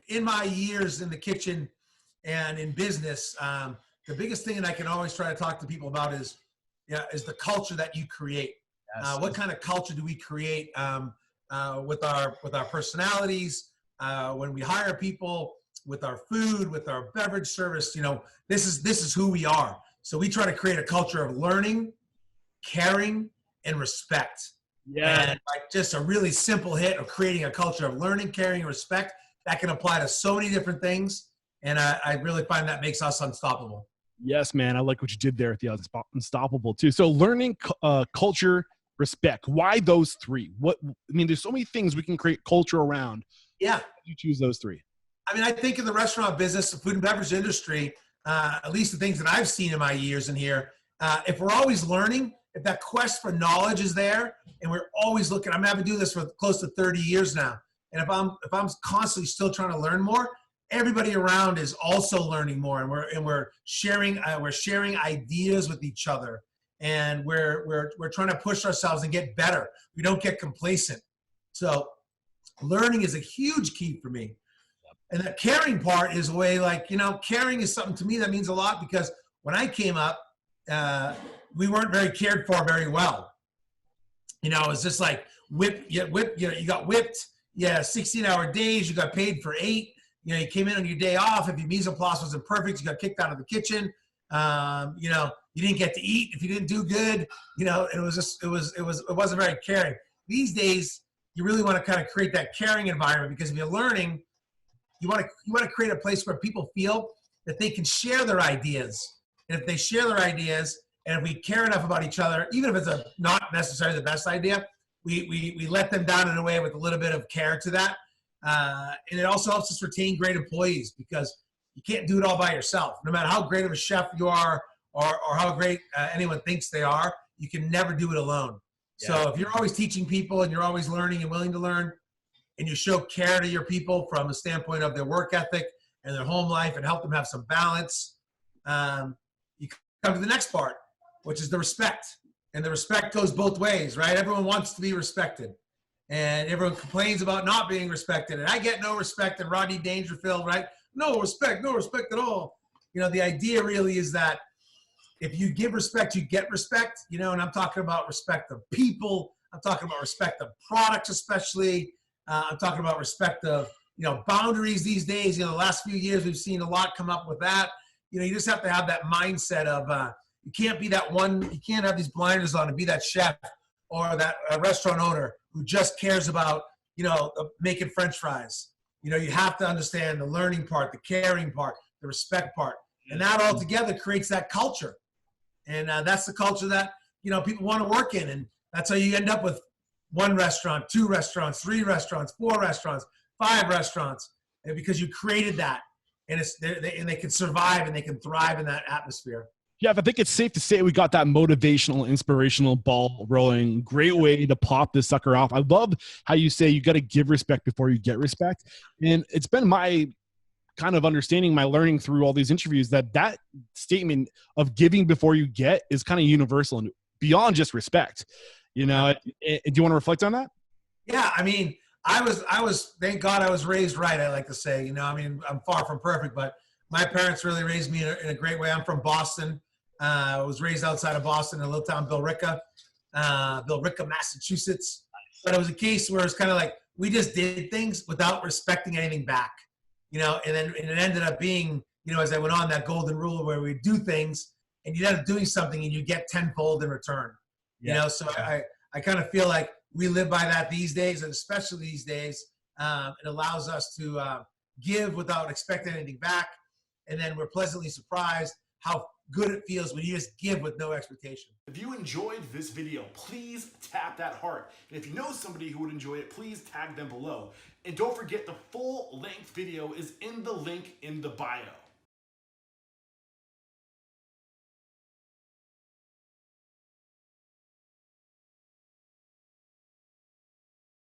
In my years in the kitchen and in business, the biggest thing that I can always try to talk to people about is, is the culture that you create. Yes. What kind of culture do we create with our personalities, when we hire people, with our food, with our beverage service? This is who we are. So we try to create a culture of learning, caring, and respect. Yeah. And like just a really simple hit of creating a culture of learning, caring, and respect that can apply to so many different things. And I really find that makes us unstoppable. Yes, man. I like what you did there at the unstoppable too. So learning, culture, respect. Why those three? There's so many things we can create culture around. Yeah. Why did you choose those three? I think in the restaurant business, the food and beverage industry, at least the things that I've seen in my years in here, if we're always learning, if that quest for knowledge is there, and we're always looking, I'm having to do this for close to 30 years now. And if I'm constantly still trying to learn more, everybody around is also learning more, and we're sharing ideas with each other, and we're trying to push ourselves and get better. We don't get complacent. So learning is a huge key for me. And that caring part is a way, caring is something to me that means a lot, because when I came up, we weren't very cared for very well. It's just like you got whipped. Yeah, 16-hour days. You got paid for 8. You came in on your day off. If your mise en place wasn't perfect, you got kicked out of the kitchen. You didn't get to eat if you didn't do good. It wasn't very caring. These days, you really want to kind of create that caring environment, because if you're learning, you want to create a place where people feel that they can share their ideas. And if they share their ideas, and if we care enough about each other, even if it's not necessarily the best idea, we let them down in a way with a little bit of care to that. And it also helps us retain great employees, because you can't do it all by yourself. No matter how great of a chef you are, or how great anyone thinks they are, you can never do it alone. Yeah. So if you're always teaching people, and you're always learning and willing to learn, and you show care to your people from a standpoint of their work ethic and their home life, and help them have some balance, you come to the next part, which is the respect. And the respect goes both ways, right? Everyone wants to be respected, and everyone complains about not being respected. And I get no respect, and Rodney Dangerfield, right? No respect at all. The idea really is that if you give respect, you get respect, and I'm talking about respect of people. I'm talking about respect of products, especially. I'm talking about respect of, boundaries these days. The last few years, we've seen a lot come up with that. You just have to have that mindset of, you can't be that one, you can't have these blinders on and be that chef or that restaurant owner who just cares about, making French fries. You have to understand the learning part, the caring part, the respect part. And that all together creates that culture. And that's the culture that, people want to work in. And that's how you end up with 1 restaurant, 2 restaurants, 3 restaurants, 4 restaurants, 5 restaurants, and because you created that, and they can survive and they can thrive in that atmosphere. Jeff, I think it's safe to say we got that motivational, inspirational ball rolling. Great way to pop this sucker off. I love how you say you got to give respect before you get respect. And it's been my kind of understanding, my learning through all these interviews, that statement of giving before you get is kind of universal and beyond just respect. Do you want to reflect on that? Yeah. I was, thank God I was raised right. I like to say, I'm far from perfect, but my parents really raised me in a great way. I'm from Boston. I was raised outside of Boston in a little town, Billerica, Massachusetts. But it was a case where it's kind of like we just did things without respecting anything back, and then it ended up being, as I went on, that golden rule where we do things and you end up doing something and you get tenfold in return. So I kind of feel like we live by that these days, and especially these days, it allows us to give without expecting anything back. And then we're pleasantly surprised how good it feels when you just give with no expectation. If you enjoyed this video, please tap that heart. And if you know somebody who would enjoy it, please tag them below. And don't forget, the full length video is in the link in the bio.